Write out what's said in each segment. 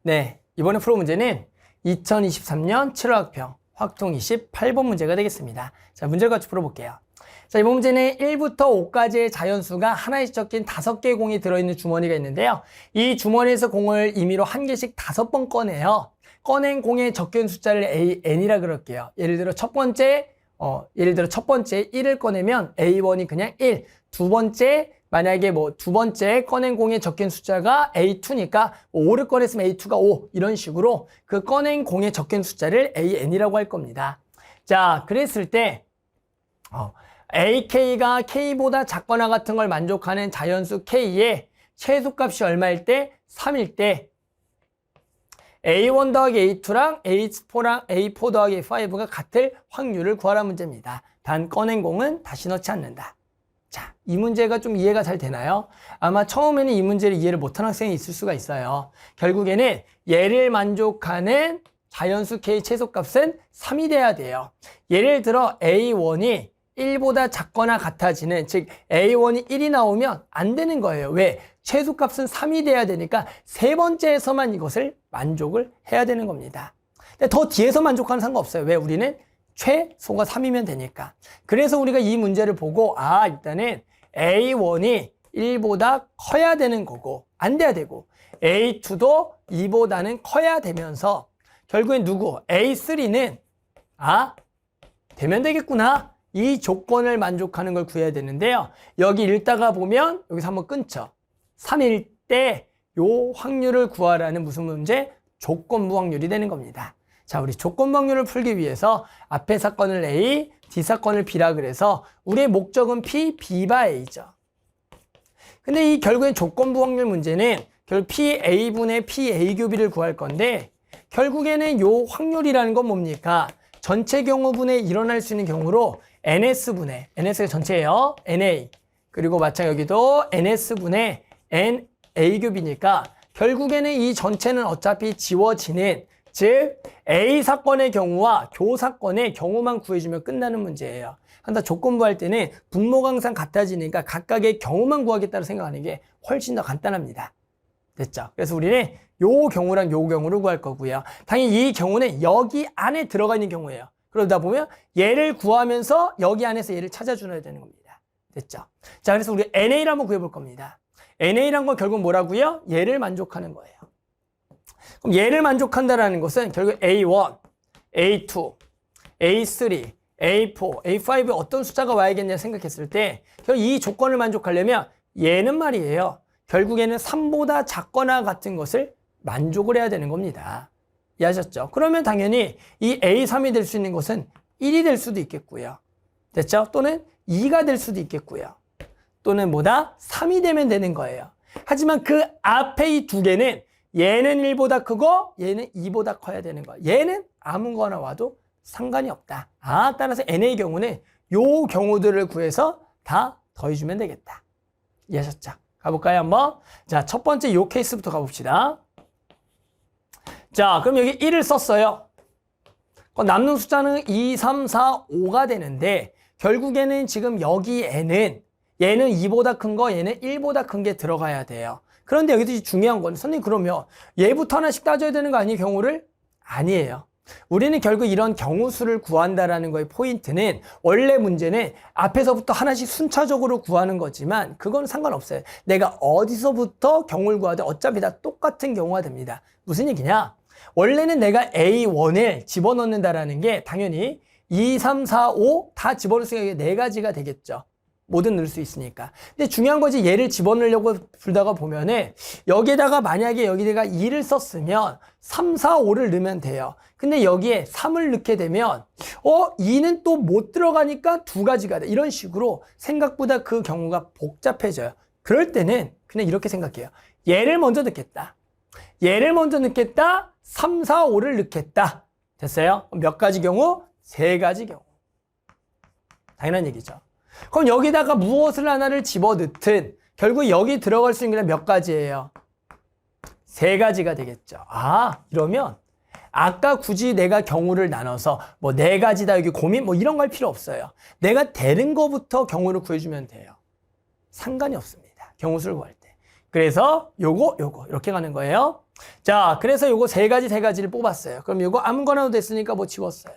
네, 이번에 풀어 문제는 2023년 7월 학평 확통 28번 문제가 되겠습니다. 자, 문제를 같이 풀어볼게요. 자, 이번 문제는 1부터 5까지의 자연수가 하나씩 적힌 5개의 공이 들어있는 주머니가 있는데요. 이 주머니에서 공을 임의로 한 개씩 5번 꺼내요. 꺼낸 공에 적혀있는 숫자를 n이라 그럴게요. 예를 들어 첫 번째 1을 꺼내면 a1이 그냥 1, 두 번째 만약에 두 번째 꺼낸 공에 적힌 숫자가 A2니까 5를 꺼냈으면 A2가 5 이런 식으로 그 꺼낸 공에 적힌 숫자를 AN이라고 할 겁니다. 자, 그랬을 때 AK가 K보다 작거나 같은 걸 만족하는 자연수 K의 최소값이 얼마일 때? 3일 때 A1 더하기 A2랑 A4 더하기 A5가 같을 확률을 구하라 문제입니다. 단 꺼낸 공은 다시 넣지 않는다. 자, 이 문제가 좀 이해가 잘 되나요? 아마 처음에는 이 문제를 이해를 못한 학생이 있을 수가 있어요. 결국에는 얘를 만족하는 자연수 K 최소값은 3이 돼야 돼요. 예를 들어 A1이 1보다 작거나 같아지는, 즉 A1이 1이 나오면 안 되는 거예요. 왜? 최소값은 3이 돼야 되니까 세 번째에서만 이것을 만족을 해야 되는 겁니다. 근데 더 뒤에서 만족하는 상관없어요. 왜? 우리는 최소가 3이면 되니까. 그래서 우리가 이 문제를 보고 일단은 A1이 1보다 커야 되는 거고 안 돼야 되고 A2도 2보다는 커야 되면서 결국엔 누구? A3는 되면 되겠구나. 이 조건을 만족하는 걸 구해야 되는데요. 여기 읽다가 보면 여기서 한번 끊죠. 3일 때 요 확률을 구하라는 무슨 문제? 조건부 확률이 되는 겁니다. 자, 우리 조건부 확률을 풀기 위해서 앞에 사건을 A, 뒤 사건을 B라 그래서 우리의 목적은 P, B바 A죠. 근데 이 결국엔 조건부 확률 문제는 결국 PA분의 PA교비를 구할 건데 결국에는 요 확률이라는 건 뭡니까? 전체 경우분에 일어날 수 있는 경우로 NS분의, NS가 전체예요. NA. 그리고 마찬가지 여기도 NS분의 NA교비니까 결국에는 이 전체는 어차피 지워지는, 즉 A 사건의 경우와 교 사건의 경우만 구해주면 끝나는 문제예요. 한다 조건부 할 때는 분모가 항상 같아지니까 각각의 경우만 구하겠다고 생각하는 게 훨씬 더 간단합니다. 됐죠? 그래서 우리는 요 경우랑 요 경우를 구할 거고요. 당연히 이 경우는 여기 안에 들어가 있는 경우예요. 그러다 보면 얘를 구하면서 여기 안에서 얘를 찾아줘야 되는 겁니다. 됐죠? 자, 그래서 우리 NA를 한번 구해볼 겁니다. NA란 건 결국 뭐라고요? 얘를 만족하는 거예요. 그럼 얘를 만족한다라는 것은 결국 A1, A2, A3, A4, A5에 어떤 숫자가 와야겠냐 생각했을 때 결국 이 조건을 만족하려면 얘는 말이에요. 결국에는 3보다 작거나 같은 것을 만족을 해야 되는 겁니다. 이해하셨죠? 그러면 당연히 이 A3이 될 수 있는 것은 1이 될 수도 있겠고요. 됐죠? 또는 2가 될 수도 있겠고요. 또는 3이 되면 되는 거예요. 하지만 그 앞에 이 두 개는 얘는 1보다 크고 얘는 2보다 커야 되는 거야. 얘는 아무거나 와도 상관이 없다. 따라서 N의 경우는 요 경우들을 구해서 다 더해주면 되겠다. 이해하셨죠? 가볼까요, 한번? 자, 첫 번째 요 케이스부터 가봅시다. 자, 그럼 여기 1을 썼어요. 남는 숫자는 2, 3, 4, 5가 되는데 결국에는 지금 여기 얘는 2보다 큰 거, 얘는 1보다 큰 게 들어가야 돼요. 그런데 여기서 중요한 건 선생님 그러면 얘부터 하나씩 따져야 되는 거 아니에요, 경우를? 아니에요. 우리는 결국 이런 경우수를 구한다라는 거의 포인트는 원래 문제는 앞에서부터 하나씩 순차적으로 구하는 거지만 그건 상관없어요. 내가 어디서부터 경우를 구하든 어차피 다 똑같은 경우가 됩니다. 무슨 얘기냐? 원래는 내가 A1을 집어넣는다라는 게 당연히 2, 3, 4, 5 다 집어넣으니까 이게 4가지가 되겠죠. 뭐든 넣을 수 있으니까. 근데 중요한 거지 얘를 집어넣으려고 풀다가 보면은 여기에다가 만약에 여기다가 2를 썼으면 3, 4, 5를 넣으면 돼요. 근데 여기에 3을 넣게 되면 2는 또 못 들어가니까 2가지가 돼. 이런 식으로 생각보다 그 경우가 복잡해져요. 그럴 때는 그냥 이렇게 생각해요. 얘를 먼저 넣겠다. 얘를 먼저 넣겠다. 3, 4, 5를 넣겠다. 됐어요? 몇 가지 경우? 3가지 경우. 당연한 얘기죠. 그럼 여기다가 무엇을 하나를 집어넣든 결국 여기 들어갈 수 있는 게 몇 가지예요? 3가지가 되겠죠. 이러면 아까 굳이 내가 경우를 나눠서 4가지다 여기 고민 이런 거 할 필요 없어요. 내가 되는 거부터 경우를 구해주면 돼요. 상관이 없습니다. 경우수를 구할 때. 그래서 요거 이렇게 가는 거예요. 자, 그래서 요거 세 가지를 뽑았어요. 그럼 요거 아무거나 됐으니까 뭐 지웠어요.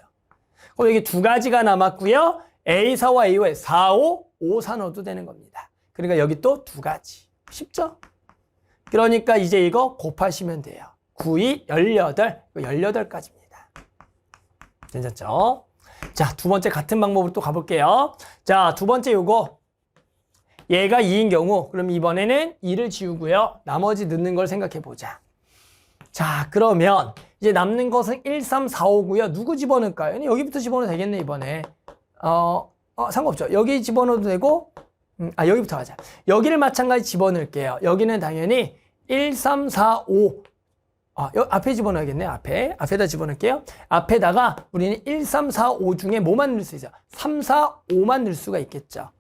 그럼 여기 두 가지가 남았고요. A4와 A5에 4, 5, 5, 4 넣어도 되는 겁니다. 그러니까 여기 또 두 가지. 쉽죠? 그러니까 이제 이거 곱하시면 돼요. 9, 2, 18. 이거 18가지입니다. 괜찮죠? 자, 두 번째 같은 방법으로 또 가볼게요. 자, 두 번째 요거. 얘가 2인 경우, 그럼 이번에는 2를 지우고요. 나머지 넣는 걸 생각해 보자. 자, 그러면 이제 남는 것은 1, 3, 4, 5고요. 누구 집어넣을까요? 여기부터 집어넣어도 되겠네, 이번에. 상관없죠. 여기 집어넣어도 되고, 여기부터 하자. 여기를 마찬가지 집어넣을게요. 여기는 당연히 1, 3, 4, 5. 여기 앞에 집어넣어야겠네, 앞에다 집어넣을게요. 앞에다가 우리는 1, 3, 4, 5 중에 뭐만 넣을 수 있어요? 3, 4, 5만 넣을 수가 있겠죠.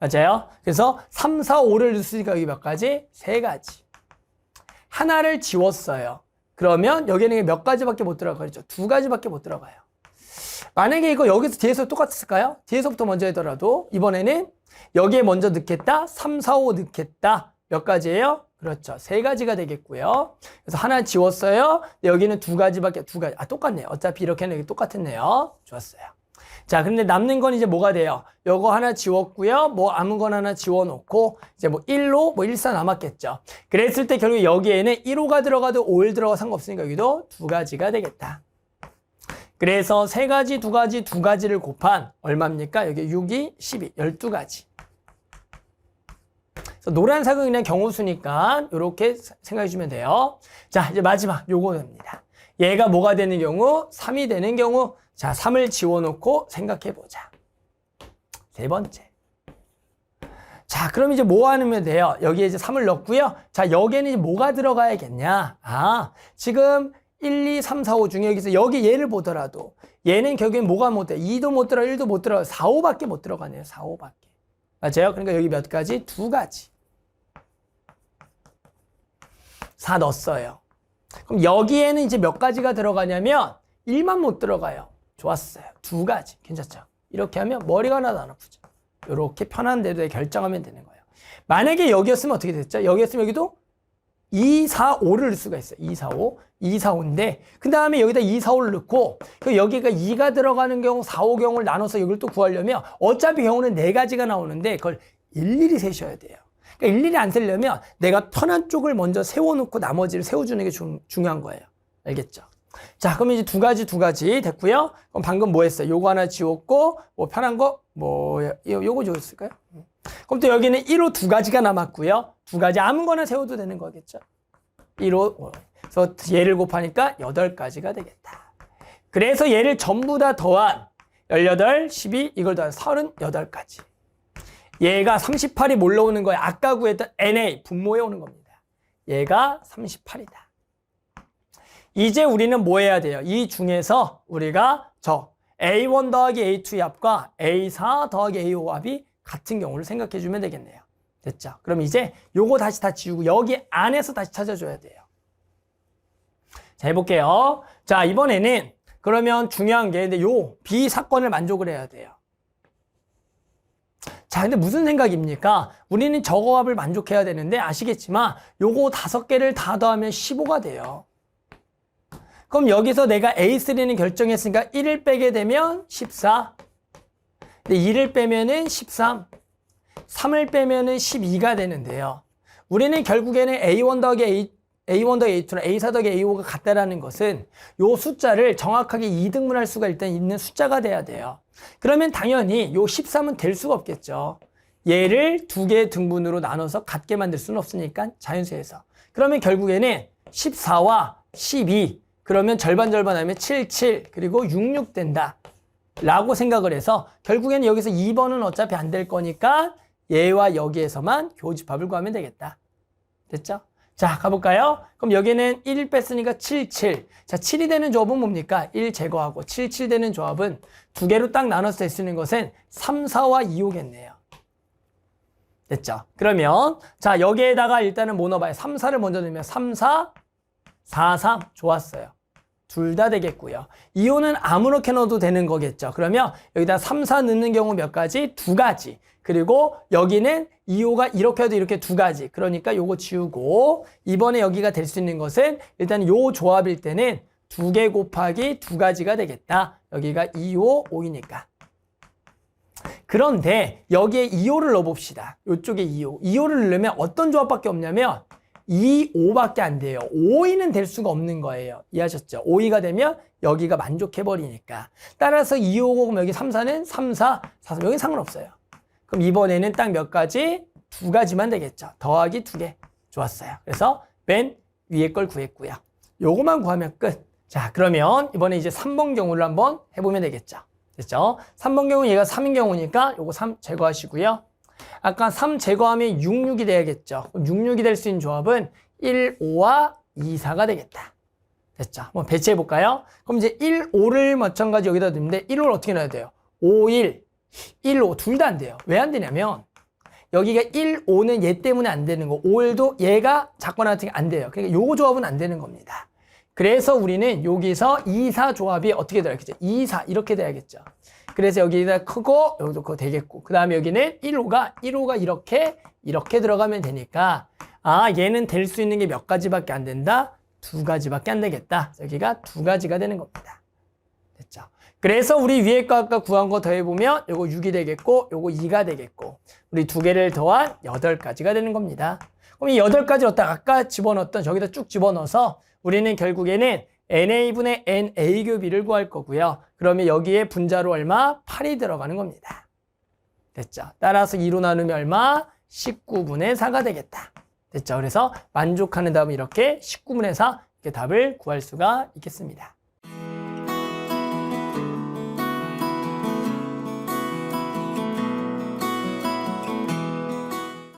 맞아요? 그래서 3, 4, 5를 넣을 수 있으니까 여기 몇 가지? 세 가지. 하나를 지웠어요. 그러면 여기는 몇 가지밖에 못 들어가요? 두 가지밖에 못 들어가요. 만약에 이거 여기서 뒤에서 똑같았을까요? 뒤에서부터 먼저 하더라도 이번에는 여기에 먼저 넣겠다. 3, 4, 5 넣겠다. 몇 가지예요? 그렇죠. 세 가지가 되겠고요. 그래서 하나 지웠어요. 여기는 두 가지. 똑같네요. 어차피 이렇게는 여기 똑같았네요. 좋았어요. 자, 근데 남는 건 이제 뭐가 돼요? 요거 하나 지웠고요. 뭐 아무거나 하나 지워놓고 이제 뭐 1로 뭐 1, 4 남았겠죠. 그랬을 때 결국 여기에는 1호가 들어가도 5일 들어가 상관없으니까 여기도 두 가지가 되겠다. 그래서 세 가지, 두 가지를 곱한 얼마입니까? 여기 6이 12, 12가지. 그래서 노란색은 그냥 경우수니까 이렇게 생각해 주면 돼요. 자, 이제 마지막 요거입니다. 얘가 뭐가 되는 경우? 3이 되는 경우. 자, 3을 지워놓고 생각해보자. 세 번째. 자, 그럼 이제 뭐 하면 돼요? 여기에 이제 3을 넣고요. 자, 여기에는 이제 뭐가 들어가야겠냐? 지금 1, 2, 3, 4, 5 중에 여기서 여기 얘를 보더라도 얘는 결국엔 뭐가 못 돼? 2도 못 들어가, 1도 못 들어가, 4, 5밖에 못 들어가네요. 4, 5밖에. 맞아요? 그러니까 여기 몇 가지? 두 가지. 4 넣었어요. 그럼 여기에는 이제 몇 가지가 들어가냐면 1만 못 들어가요. 좋았어요. 두 가지. 괜찮죠? 이렇게 하면 머리가 하나도 안 아프죠. 이렇게 편한 데도 결정하면 되는 거예요. 만약에 여기였으면 어떻게 됐죠? 여기였으면 여기도 2, 4, 5를 넣을 수가 있어요. 2, 4, 5. 2, 4, 5인데 그 다음에 여기다 2, 4, 5를 넣고 여기가 2가 들어가는 경우 4, 5 경우를 나눠서 여기를 또 구하려면 어차피 경우는 네 가지가 나오는데 그걸 일일이 세셔야 돼요. 그러니까 일일이 안 세려면 내가 편한 쪽을 먼저 세워놓고 나머지를 세워주는 게 중요한 거예요. 알겠죠? 자, 그럼 이제 두 가지 됐고요. 그럼 방금 뭐 했어요? 요거 하나 지웠고, 뭐 편한 거, 요거 지웠을까요? 그럼 또 여기는 1호 두 가지가 남았고요. 두 가지 아무거나 세워도 되는 거겠죠? 1호. 그래서 얘를 곱하니까 8가지가 되겠다. 그래서 얘를 전부 다 더한 18, 12, 이걸 더한 38가지. 얘가 38이 몰려 오는 거예요. 아까 구했던 NA, 분모에 오는 겁니다. 얘가 38이다. 이제 우리는 뭐 해야 돼요? 이 중에서 우리가 A1 더하기 A2의 합과 A4 더하기 A5 합이 같은 경우를 생각해 주면 되겠네요. 됐죠? 그럼 이제 요거 다시 다 지우고 여기 안에서 다시 찾아줘야 돼요. 자, 해볼게요. 자, 이번에는 그러면 중요한 게 근데 요 B 사건을 만족을 해야 돼요. 자, 근데 무슨 생각입니까? 우리는 저거 합을 만족해야 되는데 아시겠지만 요거 5개를 다 더하면 15가 돼요. 그럼 여기서 내가 A3는 결정했으니까 1을 빼게 되면 14. 근데 2를 빼면은 13. 3을 빼면은 12가 되는데요. 우리는 결국에는 A1 더하기 A2랑 A4 더하기 A5가 같다라는 것은 요 숫자를 정확하게 2등분할 수가 일단 있는 숫자가 돼야 돼요. 그러면 당연히 요 13은 될 수가 없겠죠. 얘를 두 개의 등분으로 나눠서 같게 만들 수는 없으니까 자연수에서. 그러면 결국에는 14와 12 그러면 절반 하면 7, 7 그리고 6, 6 된다 라고 생각을 해서 결국에는 여기서 2번은 어차피 안 될 거니까 얘와 여기에서만 교집합을 구하면 되겠다. 됐죠? 자, 가볼까요? 그럼 여기는 1 뺐으니까 7, 7. 자, 7이 되는 조합은 뭡니까? 1 제거하고 7, 7 되는 조합은 두 개로 딱 나눠서 될 수 있는 것은 3, 4와 2, 5겠네요. 됐죠? 그러면 자, 여기에다가 일단은 뭐 넣어봐요? 3, 4를 먼저 넣으면 3, 4, 4, 3. 좋았어요. 둘 다 되겠고요. 2호는 아무렇게 넣어도 되는 거겠죠. 그러면 여기다 3, 4 넣는 경우 몇 가지? 두 가지. 그리고 여기는 2호가 이렇게 해도 이렇게 두 가지. 그러니까 요거 지우고 이번에 여기가 될 수 있는 것은 일단 요 조합일 때는 2개 곱하기 두 가지가 되겠다. 여기가 2호, 5이니까. 그런데 여기에 2호를 넣어봅시다. 이쪽에 2호. 2호를 넣으면 어떤 조합밖에 없냐면 2, 5밖에 안 돼요. 5위는 될 수가 없는 거예요. 이해하셨죠? 5위가 되면 여기가 만족해버리니까. 따라서 2, 5, 5, 여기 3, 4는 3, 4, 4, 3. 여기 상관없어요. 그럼 이번에는 딱 몇 가지? 두 가지만 되겠죠. 더하기 2개. 좋았어요. 그래서 맨 위에 걸 구했고요. 요거만 구하면 끝. 자, 그러면 이번에 이제 3번 경우를 한번 해보면 되겠죠. 됐죠? 3번 경우 얘가 3인 경우니까 요거 3 제거하시고요. 아까 3 제거하면 6, 6이 돼야겠죠. 6, 6이 될 수 있는 조합은 1, 5와 2, 4가 되겠다. 됐죠? 한번 배치해 볼까요? 그럼 이제 1, 5를 마찬가지 여기다 넣는데 1, 5를 어떻게 넣어야 돼요? 5, 1, 1, 5 둘 다 안 돼요. 왜 안 되냐면 여기가 1, 5는 얘 때문에 안 되는 거. 5, 1도 얘가 작거나 같은 게 안 돼요. 그러니까 요거 조합은 안 되는 겁니다. 그래서 우리는 여기서 2, 4 조합이 어떻게 돼야겠죠? 2, 4 이렇게 돼야겠죠. 그래서 여기다 크고 여기도 그거 되겠고 그 다음에 여기는 1호가 이렇게 들어가면 되니까 아 얘는 될 수 있는 게 몇 가지밖에 안 된다? 두 가지밖에 안 되겠다. 여기가 두 가지가 되는 겁니다. 됐죠? 그래서 우리 위에 거 아까 구한 거 더해보면 요거 6이 되겠고 요거 2가 되겠고 우리 두 개를 더한 8가지가 되는 겁니다. 그럼 이 8가지 어디다 아까 집어넣었던 저기다 쭉 집어넣어서 우리는 결국에는 NA분의 NA 교 B를 구할 거고요. 그러면 여기에 분자로 얼마? 8이 들어가는 겁니다. 됐죠? 따라서 2로 나누면 얼마? 19분의 4가 되겠다. 됐죠? 그래서 만족하는 답은 이렇게 19분의 4 이렇게 답을 구할 수가 있겠습니다.